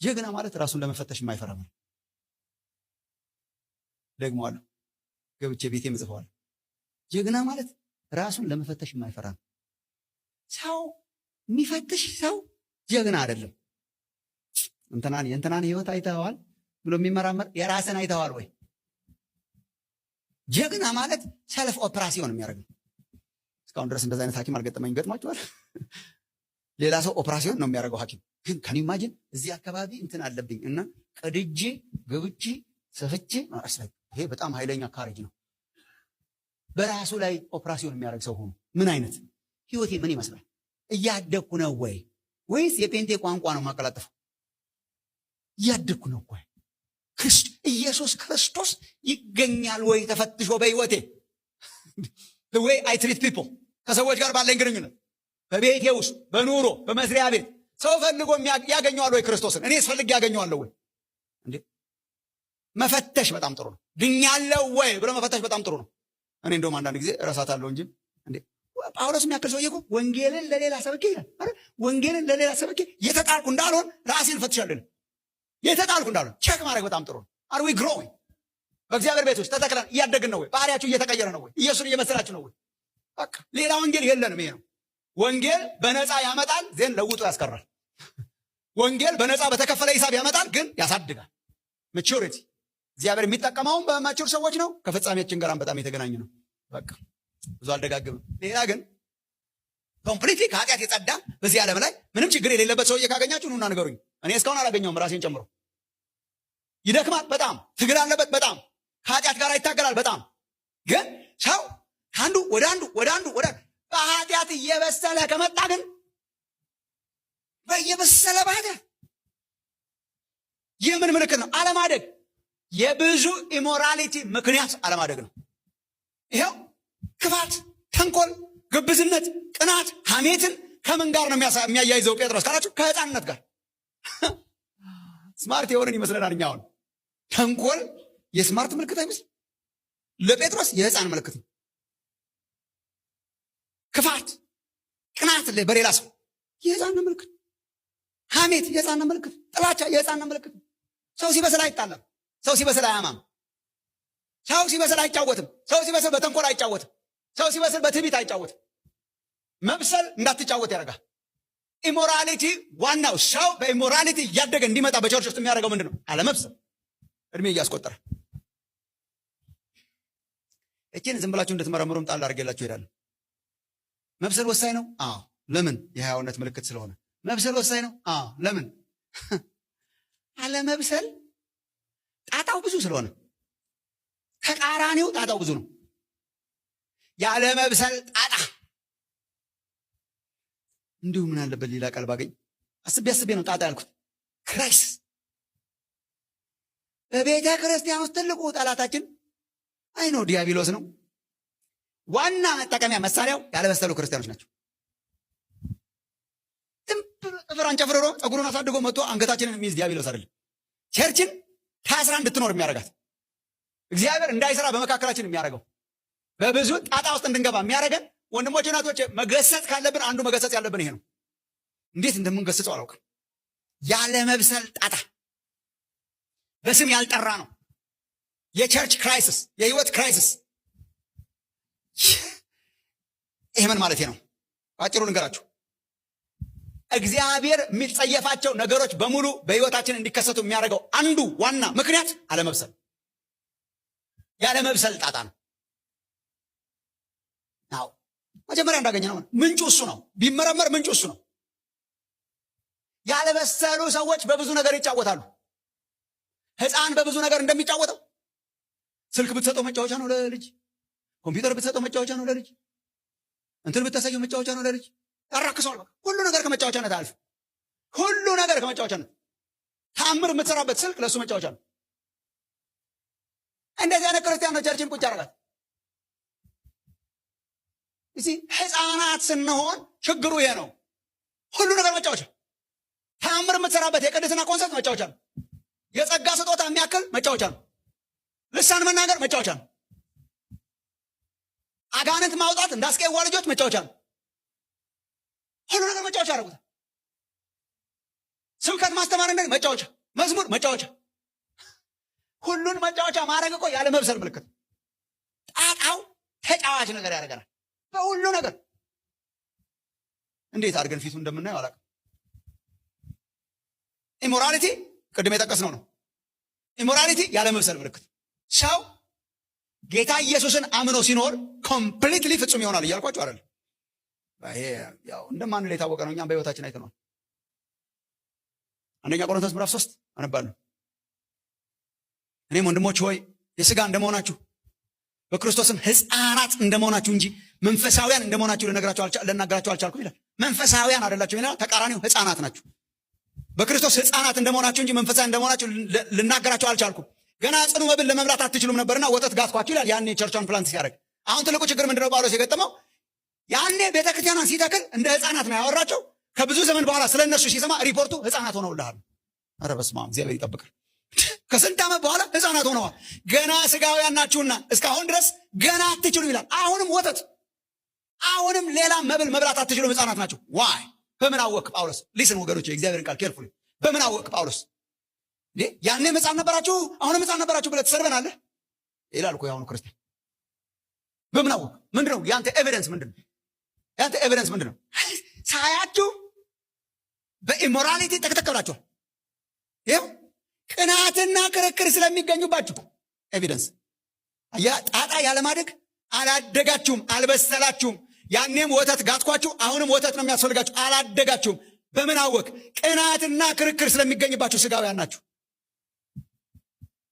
ጀግና ማለት ራሱን ለመፈተሽ የማይፈራ ማለት ደግሞ አለ ገብቼ ቤቴ ምጽፈዋል። ጀግና ማለት ራሱን ለመፈተሽ የማይፈራ ነው። ሰው የሚፈትሽ ሰው ጀግና አይደለም። የእንትናን ህይወት አይተዋል ብሎ የሚመራመር የራስን አይተዋል ወይ? ጀግና ማለት ሰልፍ ኦፕራሲዮን የሚያደርግ ነው። እስካሁን ድረስ እንደዛ አይነት ሐኪም አልገጠመኝ። ገጥሟቸዋል? ሌላ ሰው ኦፕራሲዮን ነው የሚያደርገው ሐኪም ግን ከኒ ኢማጂን እዚህ አካባቢ እንትን አለብኝ እና ቀድጄ ገብቼ ሰፍቼ ማስላይ። ይሄ በጣም ኃይለኛ ካሬጅ ነው። በራሱ ላይ ኦፕራሲዮን የሚያደርግ ሰው ሆኖ ምን አይነት ህይወቴ ምን ይመስላል? እያደኩ ነው ወይ ወይስ የጴንጤ ቋንቋ ነው ማቀላጠፈው? እያደኩ ነው ወይ? ኢየሱስ ክርስቶስ ይገኛል ወይ ተፈትሾ በህይወቴ? the way I treat people ከሰዎች ጋር ባለኝ ግንኙነት በቤቴ ውስጥ በኑሮ በመስሪያ ቤት ሰው ፈልጎ ያገኘዋል ወይ ክርስቶስን? እኔ ስፈልግ ያገኘዋለሁ ወይ? እንዴ መፈተሽ በጣም ጥሩ ነው። ድኛለሁ ወይ ብሎ መፈተሽ በጣም ጥሩ ነው። እኔ እንደውም አንዳንድ ጊዜ እረሳታለሁ እንጂ እንዴ ጳውሎስ የሚያክል ሰውዬ እኮ ወንጌልን ለሌላ ሰብኬ ይላል አይደል? ወንጌልን ለሌላ ሰብኬ የተጣልኩ እንዳልሆን ራሴን ፈትሻለሁ። የተጣልኩ እንዳልሆን ቼክ ማድረግ በጣም ጥሩ ነው። are we growing? በእግዚአብሔር ቤት ውስጥ ተተክለን እያደግን ነው ወይ? ባህሪያችሁ እየተቀየረ ነው ወይ? ኢየሱስን እየመሰላችሁ ነው ወይ? በቃ ሌላ ወንጌል የለንም። ይሄ ነው ወንጌል። በነፃ ያመጣል ዜን ለውጦ ያስቀራል። ወንጌል በነፃ በተከፈለ ሂሳብ ያመጣል ግን ያሳድጋል። ማቹሪቲ እግዚአብሔር የሚጠቀመውም በማቹር ሰዎች ነው። ከፍጻሜያችን ጋር በጣም የተገናኘ ነው። በቃ ብዙ አልደጋግምም። ሌላ ግን ኮምፕሊትሊ ከኃጢአት የጸዳ በዚህ ዓለም ላይ ምንም ችግር የሌለበት ሰውዬ ካገኛችሁ ኑና ንገሩኝ። እኔ እስካሁን አላገኘውም ራሴን ጨምሮ። ይደክማል በጣም ትግል አለበት በጣም ከኃጢአት ጋር ይታገላል በጣም ግን ሰው አንዱ ወደ አንዱ በኃጢአት እየበሰለ ከመጣ ግን በየበሰለ በኃጢአት ይህ ምን ምልክት ነው? አለማደግ። የብዙ ኢሞራሊቲ ምክንያት አለማደግ ነው። ይኸው ክፋት፣ ተንኮል፣ ግብዝነት፣ ቅናት፣ ሐሜትን ከምን ጋር ነው የሚያያይዘው ጴጥሮስ ካላችሁ ከህፃንነት ጋር። ስማርት የሆነን ይመስለናል እኛ አሁን። ተንኮል የስማርት ምልክት አይመስል፣ ለጴጥሮስ የህፃን ምልክት ነው። ክፋት፣ ቅናት በሌላ ሰው የህፃን ምልክት፣ ሐሜት የህፃን ምልክት፣ ጥላቻ የህፃን ምልክት። ሰው ሲበስል አይጣላም። ሰው ሲበስል አያማም። ሰው ሲበስል አይጫወትም። ሰው ሲበስል በተንኮል አይጫወትም። ሰው ሲበስል በትዕቢት አይጫወትም። መብሰል እንዳትጫወት ያደርጋል። ኢሞራሊቲ ዋናው ሰው በኢሞራሊቲ እያደገ እንዲመጣ በቸርች ውስጥ የሚያደርገው ምንድን ነው? አለመብሰል። እድሜ እያስቆጠረ እቺን ዝም ብላችሁ እንድትመረምሩም ጣል አድርጌላችሁ እሄዳለሁ። መብሰል ወሳኝ ነው። አዎ። ለምን? የሕያውነት ምልክት ስለሆነ። መብሰል ወሳኝ ነው። አዎ። ለምን? አለመብሰል ጣጣው ብዙ ስለሆነ፣ ተቃራኒው ጣጣው ብዙ ነው። ያለመብሰል ጣጣ እንዲሁ ምን አለበት ሌላ ቃል ባገኝ። አስቤ ነው ጣጣ ያልኩት። ክራይስ በቤተ ክርስቲያን ውስጥ ትልቁ ጠላታችን አይኖ ዲያብሎስ ነው። ዋና መጠቀሚያ መሳሪያው ያለበሰሉ ክርስቲያኖች ናቸው። ጥፍር አንጨፍርሮ ፀጉሩን አሳድጎ መጥቶ አንገታችንን የሚይዝ ዲያብሎስ አይደለም። ቸርችን ታስራ እንድትኖር የሚያደርጋት እግዚአብሔር እንዳይሰራ በመካከላችን የሚያደርገው በብዙ ጣጣ ውስጥ እንድንገባ የሚያደርገን ወንድሞች እናቶች፣ መገሰጽ ካለብን አንዱ መገሰጽ ያለብን ይሄ ነው። እንዴት እንደምንገስጸው አላውቅም። ያለ መብሰል ጣጣ በስም ያልጠራ ነው። የቸርች ክራይሲስ፣ የህይወት ክራይሲስ። ይሄ ምን ማለት ነው? አጭሩ ንገራችሁ። እግዚአብሔር የሚጸየፋቸው ነገሮች በሙሉ በህይወታችን እንዲከሰቱ የሚያደርገው አንዱ ዋና ምክንያት አለመብሰል፣ ያለመብሰል ጣጣ ነው። አዎ መጀመሪያ እንዳገኘ ነው ምንጩ እሱ ነው። ቢመረመር ምንጩ እሱ ነው። ያለበሰሉ ሰዎች በብዙ ነገር ይጫወታሉ። ህፃን በብዙ ነገር እንደሚጫወተው ስልክ ብትሰጠው መጫወቻ ነው ለልጅ፣ ኮምፒውተር ብትሰጠው መጫወቻ ነው ለልጅ፣ እንትን ብታሳየው መጫወቻ ነው ለልጅ። ያራክሰዋል። ሁሉ ነገር ከመጫወቻነት አልፍ፣ ሁሉ ነገር ከመጫወቻነት። ታምር የምትሰራበት ስልክ ለእሱ መጫወቻ ነው። እንደዚህ አይነት ክርስቲያን ነው ቸርችን ቁጭ ያደርጋል። እዚህ ህፃናት ስንሆን ችግሩ ይሄ ነው። ሁሉ ነገር መጫወቻ። ታምር የምትሰራበት የቅድስና ኮንሰርት መጫወቻ ነው። የጸጋ ስጦታ የሚያክል መጫወቻ ነው። ልሳን መናገር መጫወቻ ነው። አጋንንት ማውጣት እንዳስቀዋ ልጆች መጫወቻ ነው። ሁሉ ነገር መጫወቻ አደረጉት። ስብከት ማስተማር እንደ መጫወቻ መዝሙር መጫወቻ፣ ሁሉን መጫወቻ ማድረግ እኮ ያለ መብሰል ምልክት። ጣጣው ተጫዋች ነገር ያደርገናል በሁሉ ነገር። እንዴት አድርገን ፊቱ እንደምናየው አላውቅም። ኢሞራሊቲ ቅድም የጠቀስነው ነው። ኢሞራሊቲ ያለ መብሰል ምልክት። ሰው ጌታ ኢየሱስን አምኖ ሲኖር ኮምፕሊትሊ ፍጹም ይሆናል እያልኳቸው አይደለም። ይሄ ያው እንደማንል የታወቀ ነው። እኛም በህይወታችን አይተነዋል። አንደኛ ቆሮንቶስ ምዕራፍ 3 አነባለሁ። እኔም ወንድሞች ሆይ የሥጋ እንደመሆናችሁ በክርስቶስም ሕፃናት እንደመሆናችሁ እንጂ መንፈሳውያን እንደመሆናችሁ ልናገራችሁ አልቻልኩም ይላል። መንፈሳውያን አይደላችሁ ይላል። ተቃራኒው ሕፃናት ናችሁ። በክርስቶስ ሕፃናት እንደመሆናችሁ እንጂ መንፈሳውያን እንደመሆናችሁ ልናገራችሁ አልቻልኩም። ገና ጽኑ መብል ለመብላት አትችሉም ነበርና ወተት ጋትኳችሁ ይላል። ያኔ ቸርቿን ፕላንት ሲያደርግ። አሁን ትልቁ ችግር ምንድነው? ጳውሎስ የገጠመው ያኔ ቤተክርስቲያኗን ሲተክል እንደ ሕፃናት ነው ያወራቸው። ከብዙ ዘመን በኋላ ስለነሱ ሲሰማ ሪፖርቱ ሕፃናት ሆነውልሃል። ኧረ በስመ አብ እግዚአብሔር ይጠብቃል። ከስንት ዓመት በኋላ ሕፃናት ሆነዋል። ገና ስጋውያን ናችሁና እስካሁን ድረስ ገና አትችሉ ይላል። አሁንም ወተት፣ አሁንም ሌላ መብል መብላት አትችሉም፣ ሕፃናት ናችሁ። ዋይ በምን አወቅ ጳውሎስ? ሊስን ወገኖች የእግዚአብሔርን ቃል ኬርፉሊ። በምን አወቅ ጳውሎስ? ያኔም ሕፃን ነበራችሁ አሁንም ሕፃን ነበራችሁ ብለህ ትሰድበናለህ ይላል እኮ የአሁኑ ክርስቲያን። በምን አወቅ? ምንድነው ያንተ ኤቪደንስ? ምንድነው ያንተ ኤቪደንስ? ምንድነው? ሳያችሁ በኢሞራሊቲ ጠቅጠቅ ብላችኋል። ይኸው ቅናትና ክርክር ስለሚገኙባችሁ ኤቪደንስ። ጣጣ ያለማደግ አላደጋችሁም፣ አልበሰላችሁም። ያኔም ወተት ጋትኳችሁ፣ አሁንም ወተት ነው የሚያስፈልጋችሁ። አላደጋችሁም። በምን አወቅ? ቅናትና ክርክር ስለሚገኝባችሁ ስጋውያን ናችሁ።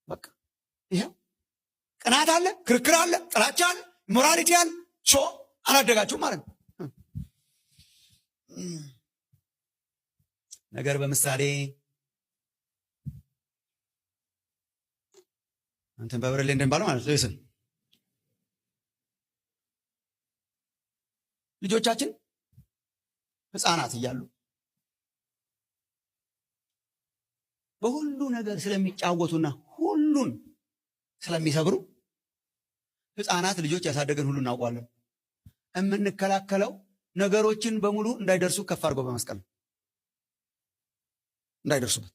በቃ ይኸው ቅናት አለ፣ ክርክር አለ፣ ጥላቻ አለ፣ ሞራሊቲ አለ። አላደጋችሁም ማለት ነው። ነገር በምሳሌ አንተን በብርሌ እንደሚባለው ማለት ነው። ልጆቻችን ሕፃናት እያሉ በሁሉ ነገር ስለሚጫወቱና ሁሉን ስለሚሰብሩ ሕፃናት ልጆች ያሳደገን ሁሉ እናውቀዋለን። የምንከላከለው ነገሮችን በሙሉ እንዳይደርሱ ከፍ አድርጎ በመስቀል ነው። እንዳይደርሱበት።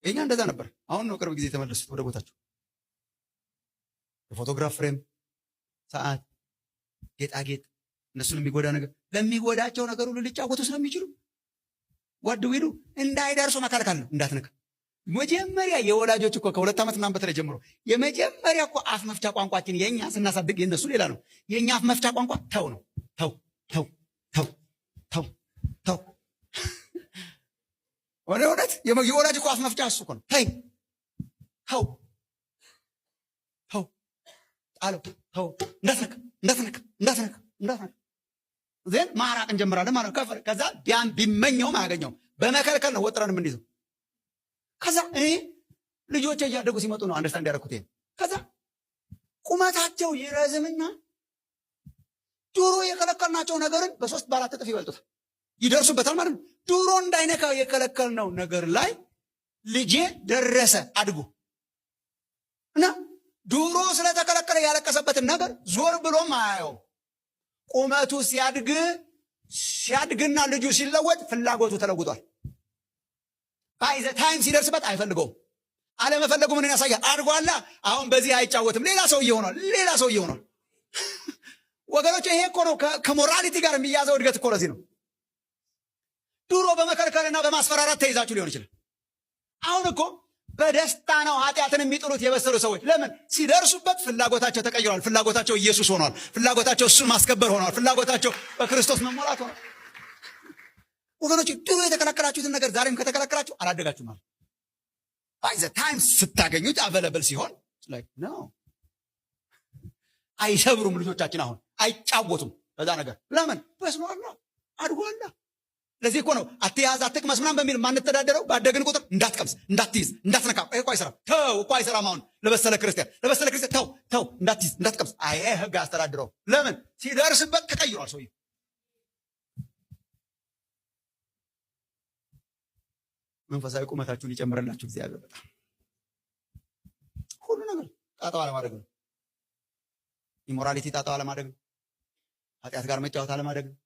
የኛ እንደዛ ነበር። አሁን ነው ቅርብ ጊዜ የተመለሱት ወደ ቦታቸው። የፎቶግራፍ ፍሬም፣ ሰዓት፣ ጌጣጌጥ፣ እነሱን የሚጎዳ ነገር ለሚጎዳቸው ነገር ሁሉ ሊጫወቱ ስለሚችሉ ጓድዊዱ እንዳይደርሱ መከልከል ነው። እንዳትነካ። መጀመሪያ የወላጆች እኮ ከ2 ዓመት ምናምን በተለይ ጀምሮ የመጀመሪያ እኮ አፍ መፍቻ ቋንቋችን የኛ ስናሳድግ የነሱ ሌላ ነው። የኛ አፍ መፍቻ ቋንቋ ተው ነው። ተው ተው ተው ተው ተው። እውነት የወላጅ እኮ አፍ መፍቻ እሱ እኮ ነው። ተይ ተው ተው ጣለው ተው። እንዳትነካ እንዳትነካ እንዳትነካ እንዳትነካ። ዜን ማራቅ እንጀምራለን ማለት ነው። ከዛ ቢመኘውም አያገኘውም። በመከልከል ነው ወጥረን የምንይዘው። ከዛ እኔ ልጆቼ እያደጉ ሲመጡ ነው አንደርስታንድ ያደረኩት ይሄን። ከዛ ቁመታቸው ይረዝምና ድሮ የከለከልናቸው ነገርን በ3 በ4 እጥፍ ይበልጡታል፣ ይደርሱበታል ማለት ነው። ድሮ እንዳይነካው የከለከልነው ነገር ላይ ልጄ ደረሰ አድጎ እና ድሮ ስለተከለከለ ያለቀሰበትን ነገር ዞር ብሎም አያየውም። ቁመቱ ሲያድግና ልጁ ሲለወጥ ፍላጎቱ ተለውጧል። ባይዘ ታይም ሲደርስበት አይፈልገውም። አለመፈለጉ ምን ያሳያል? አድጓላ። አሁን በዚህ አይጫወትም። ሌላ ሰው ይሆናል። ሌላ ሰው ይሆናል። ወገኖች ይሄ እኮ ነው ከሞራሊቲ ጋር የሚያዘው እድገት እኮ ለዚህ ነው። ድሮ በመከልከልና በማስፈራራት ተይዛችሁ ሊሆን ይችላል። አሁን እኮ በደስታ ነው ኃጢአትን የሚጥሉት የበሰሉ ሰዎች። ለምን? ሲደርሱበት ፍላጎታቸው ተቀይሯል። ፍላጎታቸው ኢየሱስ ሆኗል። ፍላጎታቸው እሱን ማስከበር ሆኗል። ፍላጎታቸው በክርስቶስ መሞላት ሆኗል። ወገኖች ድሮ የተከለከላችሁትን ነገር ዛሬም ከተከለከላችሁ አላደጋችሁ ማለት ባይ ዘ ታይም ስታገኙት አቬለብል ሲሆን ነው። አይሰብሩም ልጆቻችን። አሁን አይጫወቱም በዛ ነገር። ለምን? በስሏል፣ አድጓል። ለዚህ እኮ ነው አትያዝ አትቅመስ ምናምን በሚል ማንተዳደረው። ባደግን ቁጥር እንዳትቀምስ፣ እንዳትይዝ፣ እንዳትነካ። ይሄ እኮ አይሰራም። ተው እኮ አይሰራም። አሁን ለበሰለ ክርስቲያን ተው ተው፣ እንዳትይዝ፣ እንዳትቀምስ። አይ ህግ አስተዳድረው። ለምን? ሲደርስበት ተቀይሯል ሰውዬው። መንፈሳዊ ቁመታችሁን ይጨምረላችሁ እግዚአብሔር። በጣም ሁሉ ነገር ጣጣው አለማድረግ ነው። ኢሞራሊቲ ጣጣው አለማድረግ ነው። ኃጢአት ጋር መጫወት አለማድረግ ነው።